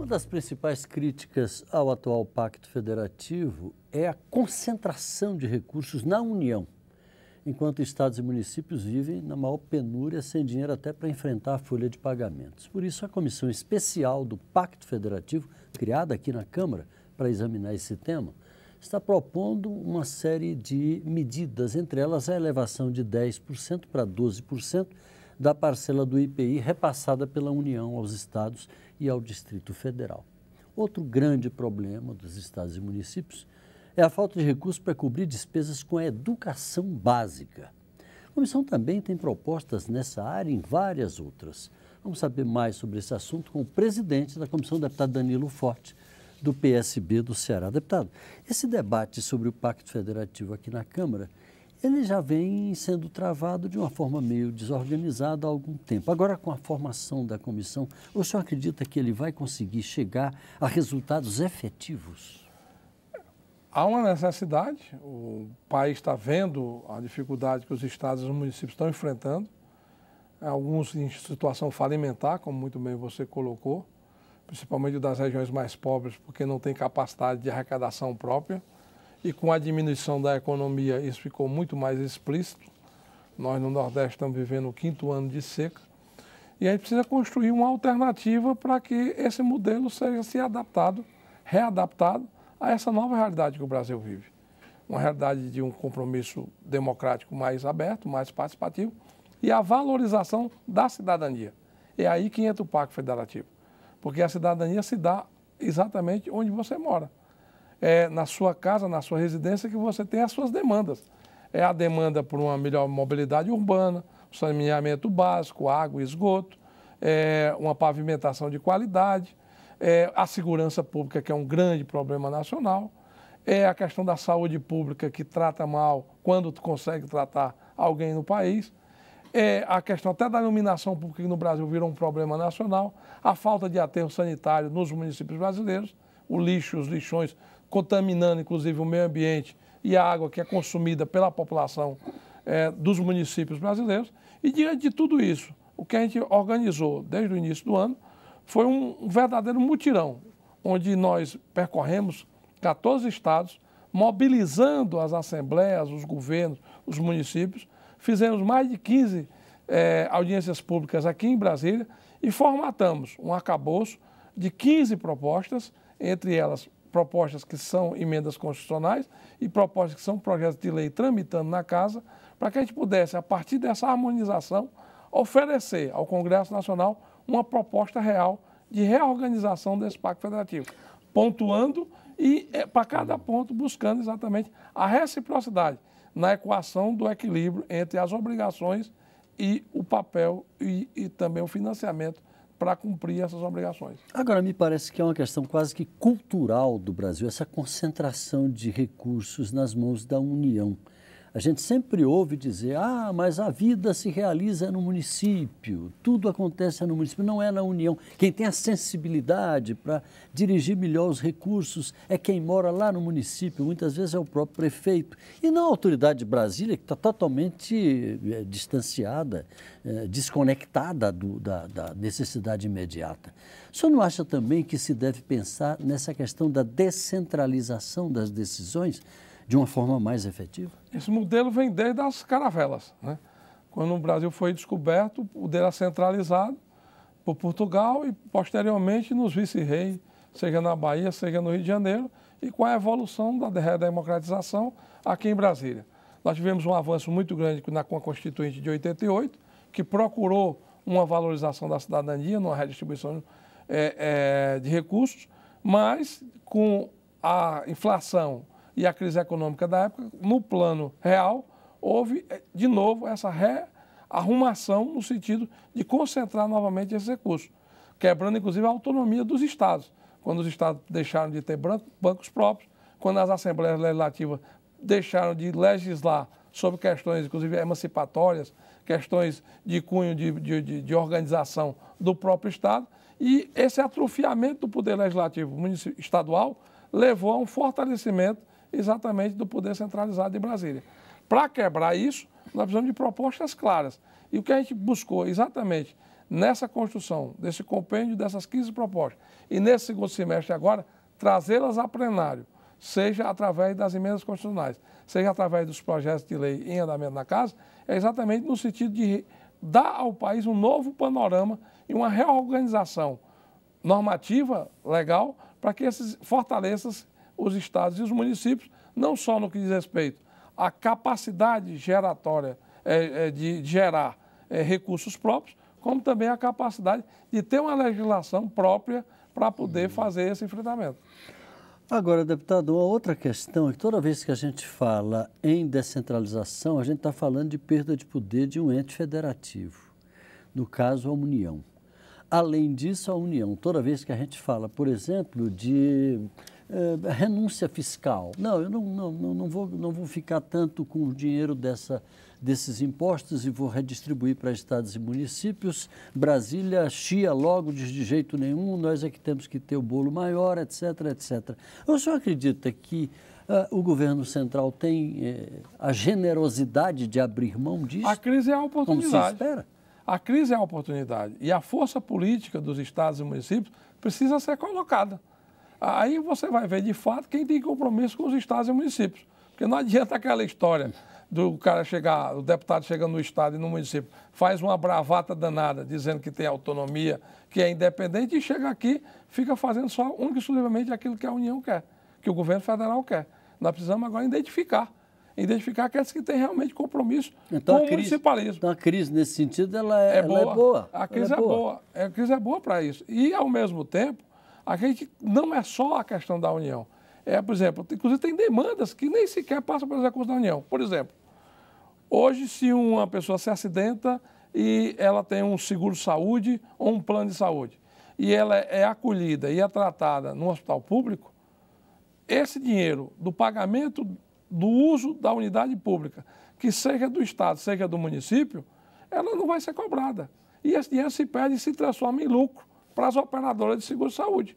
das principais críticas ao atual Pacto Federativo é a concentração de recursos na União, enquanto estados e municípios vivem na maior penúria, sem dinheiro até para enfrentar a folha de pagamentos. Por isso, a comissão especial do Pacto Federativo, criada aqui na Câmara para examinar esse tema, está propondo uma série de medidas, entre elas a elevação de 10% para 12% da parcela do IPI repassada pela União aos estados e ao Distrito Federal. Outro grande problema dos estados e municípios é a falta de recursos para cobrir despesas com a educação básica. A comissão também tem propostas nessa área e em várias outras. Vamos saber mais sobre esse assunto com o presidente da comissão, o deputado Danilo Forte, do PSB do Ceará. Deputado, esse debate sobre o Pacto Federativo aqui na Câmara, ele já vem sendo travado de uma forma meio desorganizada há algum tempo. Agora, com a formação da comissão, o senhor acredita que ele vai conseguir chegar a resultados efetivos? Há uma necessidade, o país está vendo a dificuldade que os estados e os municípios estão enfrentando, alguns em situação falimentar, como muito bem você colocou, principalmente das regiões mais pobres, porque não tem capacidade de arrecadação própria, e com a diminuição da economia isso ficou muito mais explícito. Nós no Nordeste estamos vivendo o 5º ano de seca, e a gente precisa construir uma alternativa para que esse modelo seja readaptado a essa nova realidade que o Brasil vive. Uma realidade de um compromisso democrático mais aberto, mais participativo e a valorização da cidadania. É aí que entra o Pacto Federativo, porque a cidadania se dá exatamente onde você mora. É na sua casa, na sua residência que você tem as suas demandas. É a demanda por uma melhor mobilidade urbana, saneamento básico, água e esgoto, uma pavimentação de qualidade, a segurança pública, que é um grande problema nacional, a questão da saúde pública, que trata mal quando consegue tratar alguém no país, a questão até da iluminação pública, que no Brasil virou um problema nacional, a falta de aterro sanitário nos municípios brasileiros, o lixo, os lixões, contaminando inclusive o meio ambiente e a água que é consumida pela população dos municípios brasileiros. E diante de tudo isso, o que a gente organizou desde o início do ano foi um verdadeiro mutirão, onde nós percorremos 14 estados, mobilizando as assembleias, os governos, os municípios, fizemos mais de 15 audiências públicas aqui em Brasília e formatamos um arcabouço de 15 propostas, entre elas propostas que são emendas constitucionais e propostas que são projetos de lei tramitando na casa, para que a gente pudesse, a partir dessa harmonização, oferecer ao Congresso Nacional uma proposta real de reorganização desse Pacto Federativo, pontuando e, para cada ponto, buscando exatamente a reciprocidade na equação do equilíbrio entre as obrigações e o papel e também o financiamento para cumprir essas obrigações. Agora, me parece que é uma questão quase que cultural do Brasil, essa concentração de recursos nas mãos da União. A gente sempre ouve dizer, mas a vida se realiza no município, tudo acontece no município, não é na União. Quem tem a sensibilidade para dirigir melhor os recursos é quem mora lá no município, muitas vezes é o próprio prefeito. E não a autoridade de Brasília, que está totalmente distanciada, desconectada da necessidade imediata. O senhor não acha também que se deve pensar nessa questão da descentralização das decisões de uma forma mais efetiva? Esse modelo vem desde as caravelas, né? Quando o Brasil foi descoberto, o poder era centralizado por Portugal e, posteriormente, nos vice-reis, seja na Bahia, seja no Rio de Janeiro, e com a evolução da redemocratização aqui em Brasília. Nós tivemos um avanço muito grande com a Constituinte de 88, que procurou uma valorização da cidadania, numa redistribuição de recursos, mas com a inflação e a crise econômica da época, no plano real, houve, de novo, essa rearrumação no sentido de concentrar novamente esses recursos, quebrando, inclusive, a autonomia dos estados. Quando os estados deixaram de ter bancos próprios, quando as assembleias legislativas deixaram de legislar sobre questões, inclusive, emancipatórias, questões de cunho de organização do próprio estado, e esse atrofiamento do poder legislativo estadual levou a um fortalecimento exatamente do poder centralizado de Brasília. Para quebrar isso, nós precisamos de propostas claras. E o que a gente buscou exatamente nessa construção, desse compêndio dessas 15 propostas, e nesse segundo semestre agora, trazê-las a plenário, seja através das emendas constitucionais, seja através dos projetos de lei em andamento na Casa, é exatamente no sentido de dar ao país um novo panorama e uma reorganização normativa, legal, para que esses fortaleçam os estados e os municípios, não só no que diz respeito à capacidade geratória de gerar recursos próprios, como também a capacidade de ter uma legislação própria para poder fazer esse enfrentamento. Agora, deputado, uma outra questão é que toda vez que a gente fala em descentralização, a gente está falando de perda de poder de um ente federativo, no caso a União. Além disso, a União, toda vez que a gente fala, por exemplo, de renúncia fiscal, não, eu não vou ficar tanto com o dinheiro desses impostos e vou redistribuir para estados e municípios, Brasília chia logo, diz de jeito nenhum, nós é que temos que ter o bolo maior, etc, etc. O senhor acredita que o governo central tem a generosidade de abrir mão disso? A crise é a oportunidade. Como se espera? A crise é a oportunidade e a força política dos estados e municípios precisa ser colocada. Aí você vai ver, de fato, quem tem compromisso com os estados e municípios. Porque não adianta aquela história do cara chegar, o deputado chega no estado e no município, faz uma bravata danada, dizendo que tem autonomia, que é independente, e chega aqui, fica fazendo só única e exclusivamente aquilo que a União quer, que o governo federal quer. Nós precisamos agora identificar aqueles que têm realmente compromisso com o municipalismo. Então a crise, nesse sentido, ela é boa. A crise é boa. A crise é boa para isso. E, ao mesmo tempo, a gente não é só a questão da União. Por exemplo, inclusive tem demandas que nem sequer passam pelos recursos da União. Por exemplo, hoje, se uma pessoa se acidenta e ela tem um seguro-saúde ou um plano de saúde, e ela é acolhida e é tratada no hospital público, esse dinheiro do pagamento do uso da unidade pública, que seja do Estado, seja do município, ela não vai ser cobrada. E esse dinheiro se perde e se transforma em lucro para as operadoras de seguro-saúde.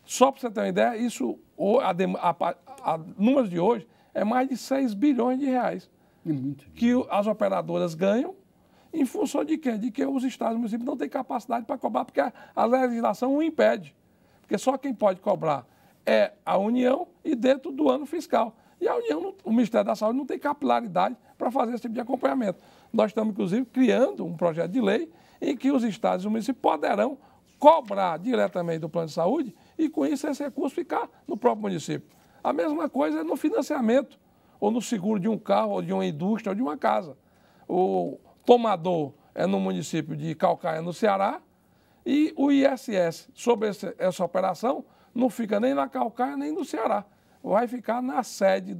Só para você ter uma ideia, isso, a números de hoje, é mais de 6 bilhões de reais que as operadoras ganham em função de quê? De que os estados e municípios não têm capacidade para cobrar, porque a legislação o impede. Porque só quem pode cobrar é a União e dentro do ano fiscal. E a União, o Ministério da Saúde não tem capilaridade para fazer esse tipo de acompanhamento. Nós estamos, inclusive, criando um projeto de lei em que os estados e os municípios poderão cobrar diretamente do plano de saúde e, com isso, esse recurso ficar no próprio município. A mesma coisa é no financiamento, ou no seguro de um carro, ou de uma indústria, ou de uma casa. O tomador é no município de Calcaia, no Ceará, e o ISS sobre essa operação não fica nem na Calcaia, nem no Ceará. Vai ficar na sede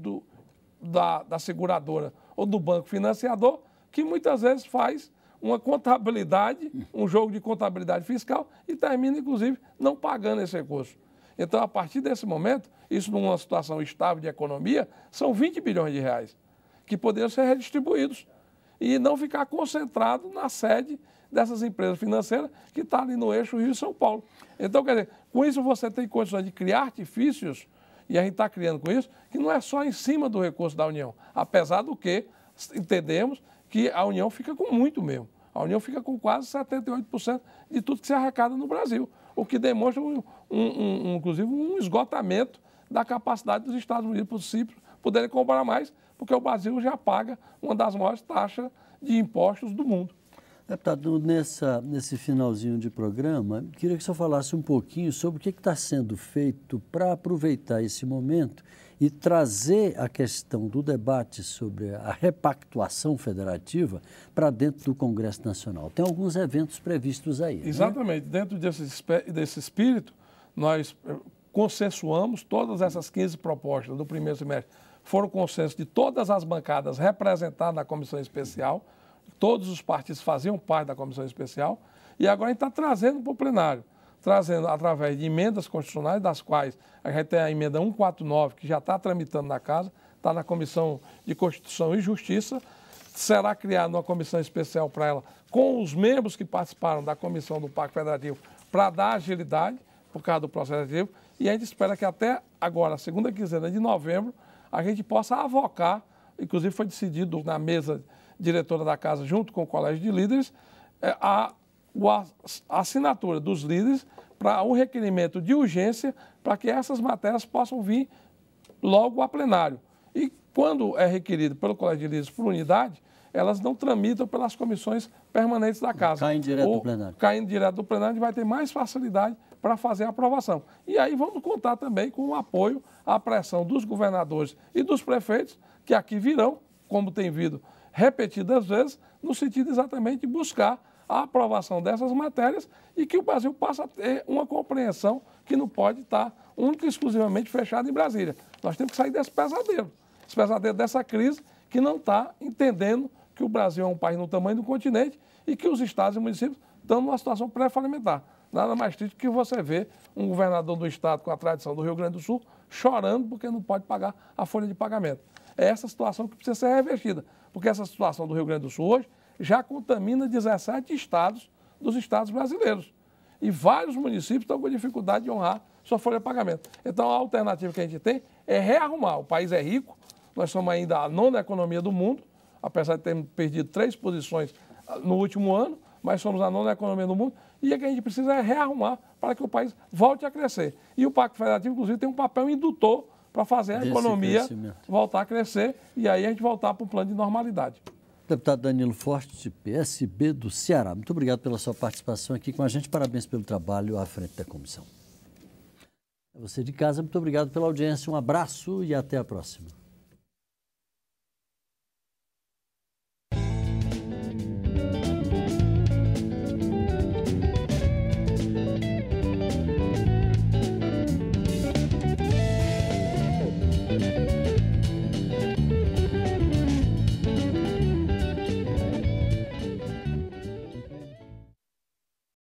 da seguradora ou do banco financiador, que muitas vezes faz uma contabilidade, um jogo de contabilidade fiscal e termina, inclusive, não pagando esse recurso. Então, a partir desse momento, isso numa situação estável de economia, são 20 bilhões de reais que poderiam ser redistribuídos e não ficar concentrado na sede dessas empresas financeiras que está ali no eixo Rio e São Paulo. Então, quer dizer, com isso você tem condições de criar artifícios, e a gente está criando com isso, que não é só em cima do recurso da União, apesar do que entendemos que a União fica com muito mesmo. A União fica com quase 78% de tudo que se arrecada no Brasil, o que demonstra, inclusive, um esgotamento da capacidade dos estados municípios poderem cobrar mais, porque o Brasil já paga uma das maiores taxas de impostos do mundo. Deputado, nesse finalzinho de programa, queria que o senhor falasse um pouquinho sobre o que está sendo feito para aproveitar esse momento e trazer a questão do debate sobre a repactuação federativa para dentro do Congresso Nacional. Tem alguns eventos previstos aí. Exatamente. Né? Dentro desse espírito, nós consensuamos todas essas 15 propostas do primeiro semestre. Foram consenso de todas as bancadas representadas na comissão especial. Todos os partidos faziam parte da comissão especial. E agora a gente está trazendo para o plenário. Trazendo através de emendas constitucionais, das quais a gente tem a emenda 149, que já está tramitando na Casa, está na Comissão de Constituição e Justiça, será criada uma comissão especial para ela, com os membros que participaram da comissão do Pacto Federativo, para dar agilidade por causa do processo legislativo, e a gente espera que até agora, segunda quinzena de novembro, a gente possa avocar, inclusive foi decidido na mesa diretora da Casa, junto com o Colégio de Líderes, a a assinatura dos líderes para um requerimento de urgência para que essas matérias possam vir logo a plenário. E quando é requerido pelo Colégio de Líderes por unidade, elas não tramitam pelas comissões permanentes da Casa. Caem direto do plenário. Caindo direto do plenário, a gente vai ter mais facilidade para fazer a aprovação. E aí vamos contar também com o apoio à pressão dos governadores e dos prefeitos, que aqui virão, como tem vindo repetidas vezes, no sentido exatamente de buscar a aprovação dessas matérias e que o Brasil passe a ter uma compreensão que não pode estar única e exclusivamente fechada em Brasília. Nós temos que sair desse pesadelo dessa crise que não está entendendo que o Brasil é um país no tamanho do continente e que os estados e municípios estão numa situação pré-falimentar. Nada mais triste que você ver um governador do estado com a tradição do Rio Grande do Sul chorando porque não pode pagar a folha de pagamento. É essa situação que precisa ser revestida, porque essa situação do Rio Grande do Sul hoje já contamina 17 estados dos estados brasileiros. E vários municípios estão com dificuldade de honrar sua folha de pagamento. Então, a alternativa que a gente tem é rearrumar. O país é rico, nós somos ainda a 9ª economia do mundo, apesar de termos perdido 3 posições no último ano, mas somos a 9ª economia do mundo, e o que a gente precisa é rearrumar para que o país volte a crescer. E o Pacto Federativo, inclusive, tem um papel indutor para fazer a economia voltar a crescer e aí a gente voltar para um plano de normalidade. Deputado Danilo Forte, PSB do Ceará, muito obrigado pela sua participação aqui com a gente, parabéns pelo trabalho à frente da comissão. A você de casa, muito obrigado pela audiência, um abraço e até a próxima.